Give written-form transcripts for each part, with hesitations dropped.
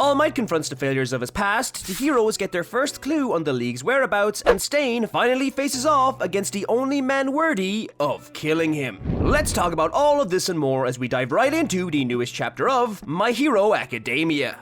All Might confronts the failures of his past, the heroes get their first clue on the League's whereabouts, and Stain finally faces off against the only man worthy of killing him. Let's talk about all of this and more as we dive right into the newest chapter of My Hero Academia.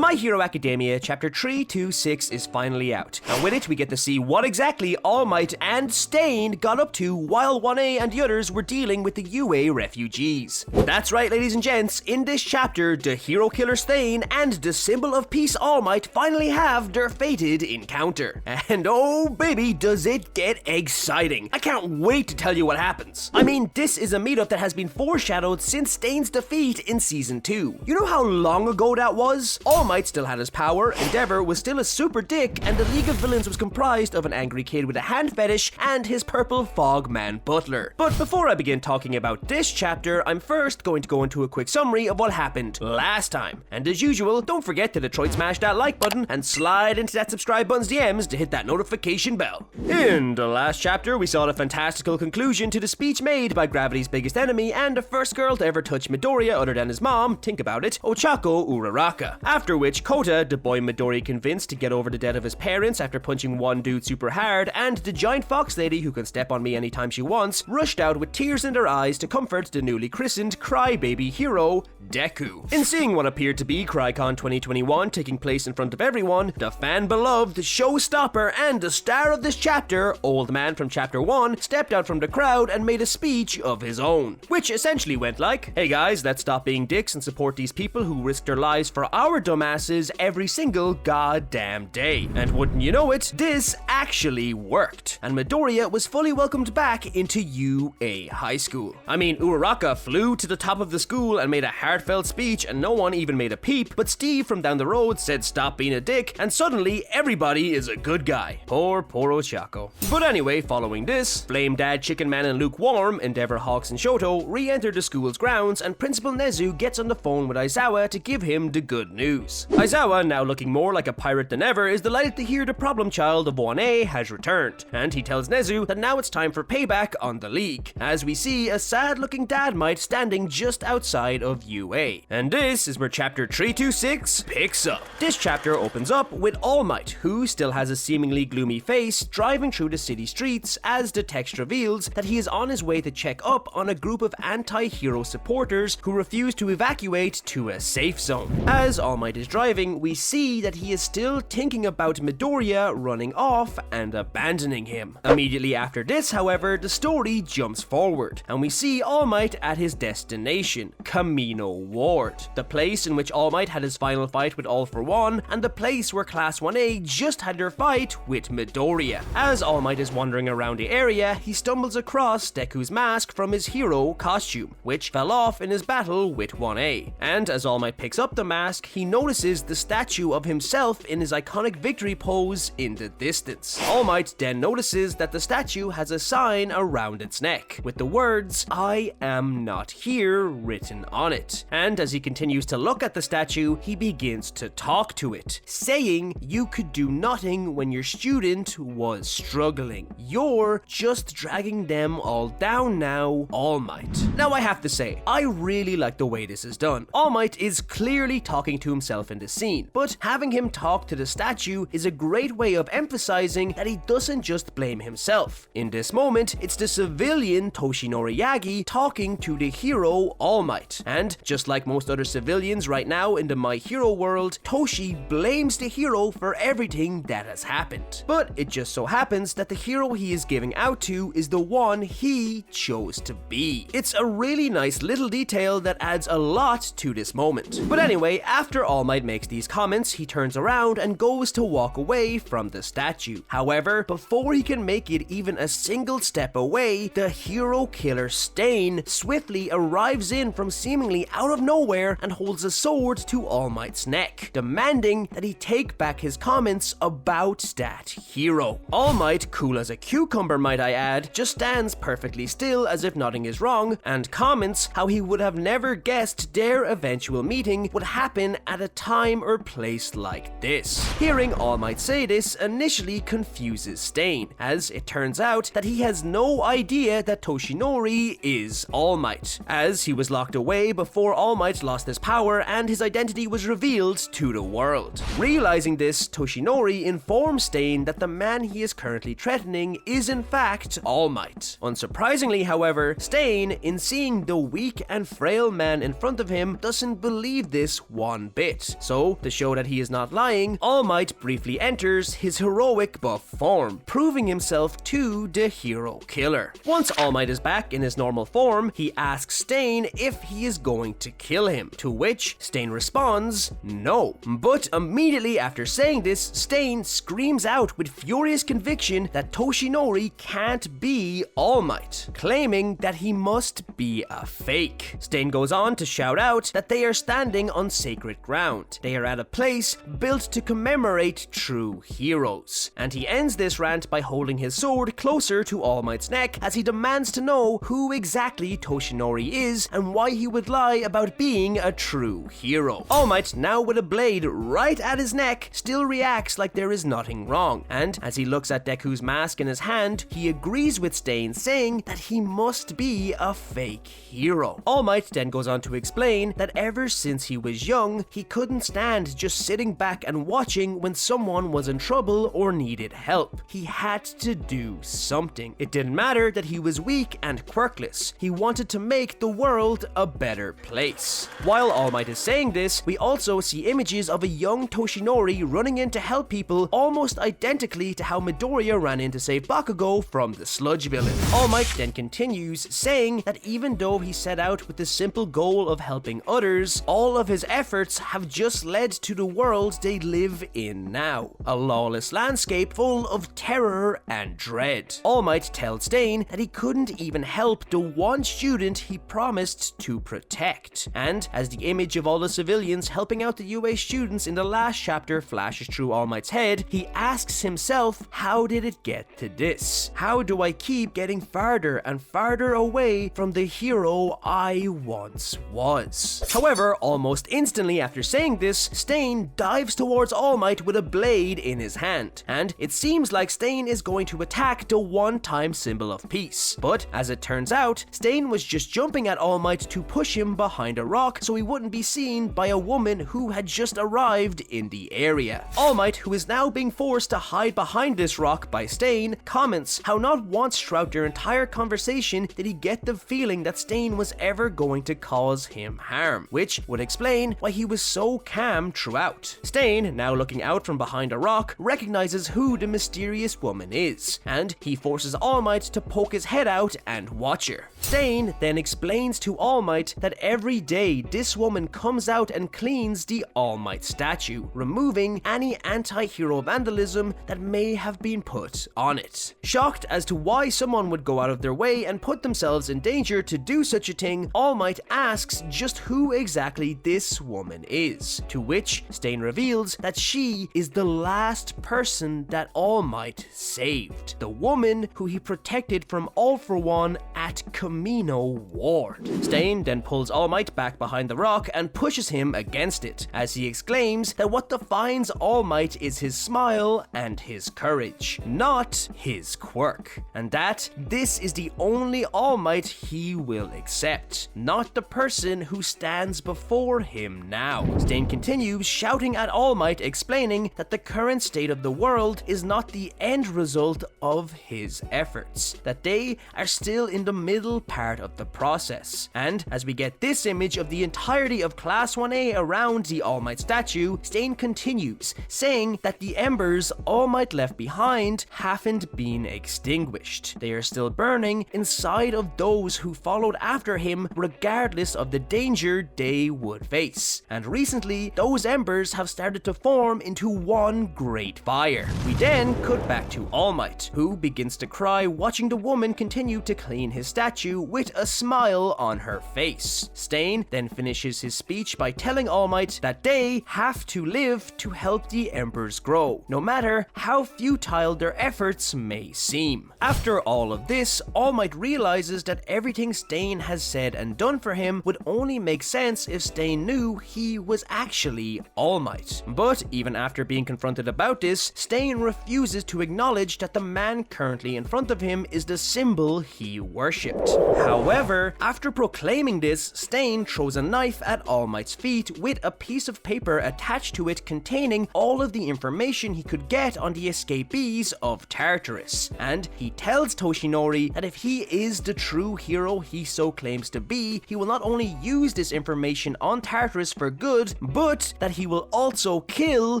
My Hero Academia Chapter 326 is finally out, and with it we get to see what exactly All Might and Stain got up to while 1A and the others were dealing with the UA refugees. That's right, ladies and gents, in this chapter, the hero killer Stain and the symbol of peace All Might finally have their fated encounter. And oh baby, does it get exciting. I can't wait to tell you what happens. I mean, this is a meetup that has been foreshadowed since Stain's defeat in Season 2. You know how long ago that was? All Might still had his power, Endeavor was still a super dick, and the League of Villains was comprised of an angry kid with a hand fetish and his purple fog man butler. But before I begin talking about this chapter, I'm first going to go into a quick summary of what happened last time. And as usual, don't forget to Detroit smash that like button and slide into that subscribe button's DMs to hit that notification bell. In the last chapter, we saw the fantastical conclusion to the speech made by Gravity's biggest enemy and the first girl to ever touch Midoriya other than his mom, think about it, Ochako Uraraka. After which Kota, the boy Midori convinced to get over the death of his parents after punching one dude super hard, and the giant fox lady who can step on me anytime she wants, rushed out with tears in their eyes to comfort the newly christened crybaby hero, Deku. In seeing what appeared to be CryCon 2021 taking place in front of everyone, the fan-beloved, showstopper, and the star of this chapter, Old Man from Chapter 1, stepped out from the crowd and made a speech of his own. Which essentially went like, hey guys, let's stop being dicks and support these people who risk their lives for our dumbasses every single goddamn day. And wouldn't you know it, this actually worked. And Midoriya was fully welcomed back into UA High School. I mean, Uraraka flew to the top of the school and made a heartfelt speech and no one even made a peep, but Steve from down the road said stop being a dick, and suddenly everybody is a good guy. Poor Ochako. But anyway, following this, Flame Dad, Chicken Man, and Lukewarm, Endeavor, Hawks, and Shoto re-enter the school's grounds, and Principal Nezu gets on the phone with Aizawa to give him the good news. Aizawa, now looking more like a pirate than ever, is delighted to hear the problem child of 1A has returned, and he tells Nezu that now it's time for payback on the League, as we see a sad-looking Dad Might standing just outside of UA. And this is where Chapter 326 picks up. This chapter opens up with All Might, who still has a seemingly gloomy face, driving through the city streets as the text reveals that he is on his way to check up on a group of anti-hero supporters who refuse to evacuate to a safe zone. As All Might is driving, we see that he is still thinking about Midoriya running off and abandoning him. Immediately after this, however, the story jumps forward, and we see All Might at his destination, Camino Ward, the place in which All Might had his final fight with All For One, and the place where Class 1A just had their fight with Midoriya. As All Might is wandering around the area, he stumbles across Deku's mask from his hero costume, which fell off in his battle with 1A. And as All Might picks up the mask, he notices the statue of himself in his iconic victory pose in the distance. All Might then notices that the statue has a sign around its neck, with the words, "I am not here," written on it. And as he continues to look at the statue, he begins to talk to it, saying, "You could do nothing when your student was struggling. You're just dragging them all down now, All Might." Now I have to say, I really like the way this is done. All Might is clearly talking to himself in this scene, but having him talk to the statue is a great way of emphasizing that he doesn't just blame himself. In this moment, it's the civilian Toshinori Yagi talking to the hero All Might, and just like most other civilians right now in the My Hero world, Toshi blames the hero for everything that has happened. But it just so happens that the hero he is giving out to is the one he chose to be. It's a really nice little detail that adds a lot to this moment. But anyway, after All Might makes these comments, he turns around and goes to walk away from the statue. However, before he can make it even a single step away, the hero killer Stain swiftly arrives in from seemingly out of nowhere and holds a sword to All Might's neck, demanding that he take back his comments about that hero. All Might, cool as a cucumber might I add, just stands perfectly still as if nothing is wrong, and comments how he would have never guessed their eventual meeting would happen at a time time or place like this. Hearing All Might say this initially confuses Stain, as it turns out that he has no idea that Toshinori is All Might, as he was locked away before All Might lost his power and his identity was revealed to the world. Realizing this, Toshinori informs Stain that the man he is currently threatening is in fact All Might. Unsurprisingly, however, Stain, in seeing the weak and frail man in front of him, doesn't believe this one bit. So, to show that he is not lying, All Might briefly enters his heroic buff form, proving himself to the hero killer. Once All Might is back in his normal form, he asks Stain if he is going to kill him, to which Stain responds, no. But immediately after saying this, Stain screams out with furious conviction that Toshinori can't be All Might, claiming that he must be a fake. Stain goes on to shout out that they are standing on sacred ground. They are at a place built to commemorate true heroes. And he ends this rant by holding his sword closer to All Might's neck as he demands to know who exactly Toshinori is and why he would lie about being a true hero. All Might, now with a blade right at his neck, still reacts like there is nothing wrong, and as he looks at Deku's mask in his hand, he agrees with Stain, saying that he must be a fake hero. All Might then goes on to explain that ever since he was young, he couldn't stand just sitting back and watching when someone was in trouble or needed help. He had to do something. It didn't matter that he was weak and quirkless. He wanted to make the world a better place. While All Might is saying this, we also see images of a young Toshinori running in to help people, almost identically to how Midoriya ran in to save Bakugo from the sludge villain. All Might then continues, saying that even though he set out with the simple goal of helping others, all of his efforts have just led to the world they live in now, a lawless landscape full of terror and dread. All Might tells Stain that he couldn't even help the one student he promised to protect, and as the image of all the civilians helping out the UA students in the last chapter flashes through All Might's head, he asks himself, how did it get to this? How do I keep getting farther and farther away from the hero I once was? However, almost instantly after saying this, Stain dives towards All Might with a blade in his hand, and it seems like Stain is going to attack the one-time symbol of peace. But as it turns out, Stain was just jumping at All Might to push him behind a rock so he wouldn't be seen by a woman who had just arrived in the area. All Might, who is now being forced to hide behind this rock by Stain, comments how not once throughout their entire conversation did he get the feeling that Stain was ever going to cause him harm, which would explain why he was so calm throughout. Stain, now looking out from behind a rock, recognizes who the mysterious woman is, and he forces All Might to poke his head out and watch her. Stain then explains to All Might that every day this woman comes out and cleans the All Might statue, removing any anti-hero vandalism that may have been put on it. Shocked as to why someone would go out of their way and put themselves in danger to do such a thing, All Might asks just who exactly this woman is, to which Stain reveals that she is the last person that All Might saved, the woman who he protected from All For One at Camino Ward. Stain then pulls All Might back behind the rock and pushes him against it, as he exclaims that what defines All Might is his smile and his courage, not his quirk, and that this is the only All Might he will accept, not the person who stands before him now. Stain continues shouting at All Might, explaining that the current state of the world is not the end result of his efforts, that they are still in the middle part of the process. And as we get this image of the entirety of Class 1A around the All Might statue, Stain continues, saying that the embers All Might left behind haven't been extinguished. They are still burning inside of those who followed after him regardless of the danger they would face. And recently, those embers have started to form into one great fire. We then cut back to All Might, who begins to cry watching the woman continue to clean his statue with a smile on her face. Stain then finishes his speech by telling All Might that they have to live to help the embers grow, no matter how futile their efforts may seem. After all of this, All Might realizes that everything Stain has said and done for him would only make sense if Stain knew he was actually All Might. But even after being confronted about this, Stain refuses to acknowledge that the man currently in front of him is the symbol he worshipped. However, after proclaiming this, Stain throws a knife at All Might's feet with a piece of paper attached to it containing all of the information he could get on the escapees of Tartarus. And he tells Toshinori that if he is the true hero he so claims to be, he will not only use this information on Tartarus for good, but that he will also kill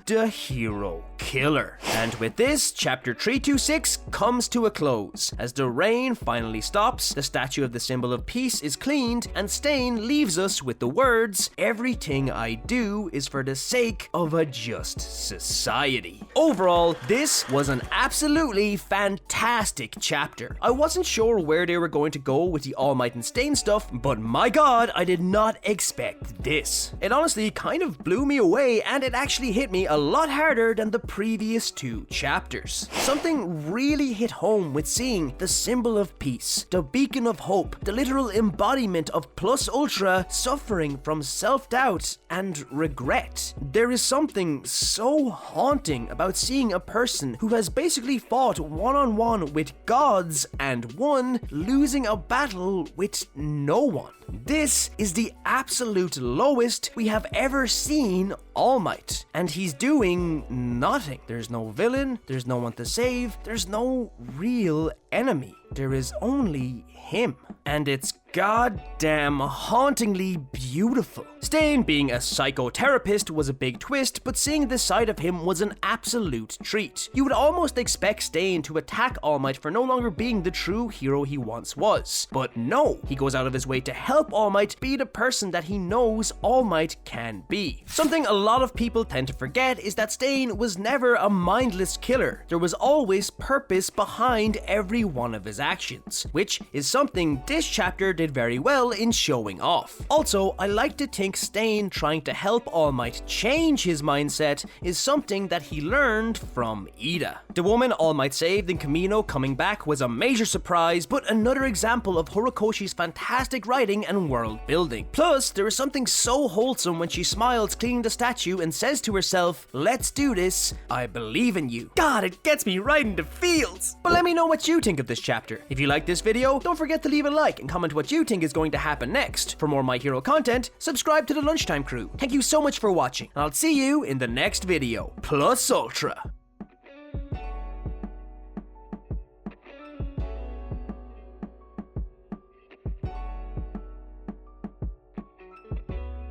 the hero killer. And with this, chapter 326 comes to a close. As the rain finally stops, the statue of the symbol of peace is cleaned, and Stain leaves us with the words, "Everything I do is for the sake of a just society." Overall, this was an absolutely fantastic chapter. I wasn't sure where they were going to go with the All Might and Stain stuff, but my god, I did not expect this. It honestly kind of blew me away, and it actually hit me a lot harder than the previous two chapters. Something really hit home with seeing the symbol of peace, the beacon of hope, the literal embodiment of plus ultra suffering from self-doubt and regret. There is something so haunting about seeing a person who has basically fought one-on-one with gods and won, losing a battle with no one. This is the absolute lowest we have ever seen All Might, and he's doing nothing. There's no villain, there's no one to save, there's no real enemy. There is only him, and it's goddamn hauntingly beautiful. Stain being a psychotherapist was a big twist, but seeing this side of him was an absolute treat. You would almost expect Stain to attack All Might for no longer being the true hero he once was. But no, he goes out of his way to help All Might be the person that he knows All Might can be. Something a lot of people tend to forget is that Stain was never a mindless killer. There was always purpose behind every one of his actions, which is something this chapter did very well in showing off. Also, I like to think Stain trying to help All Might change his mindset is something that he learned from Ida. The woman All Might saved in Camino coming back was a major surprise, but another example of Horikoshi's fantastic writing and world building. Plus, there is something so wholesome when she smiles cleaning the statue and says to herself, "Let's do this, I believe in you." God, it gets me right into feels. But let me know what you think of this chapter. If you like this video, don't forget to leave a like and comment what you think is going to happen next. For more My Hero content, subscribe to the Lunchtime crew. Thank you so much for watching, and I'll see you in the next video. Plus Ultra.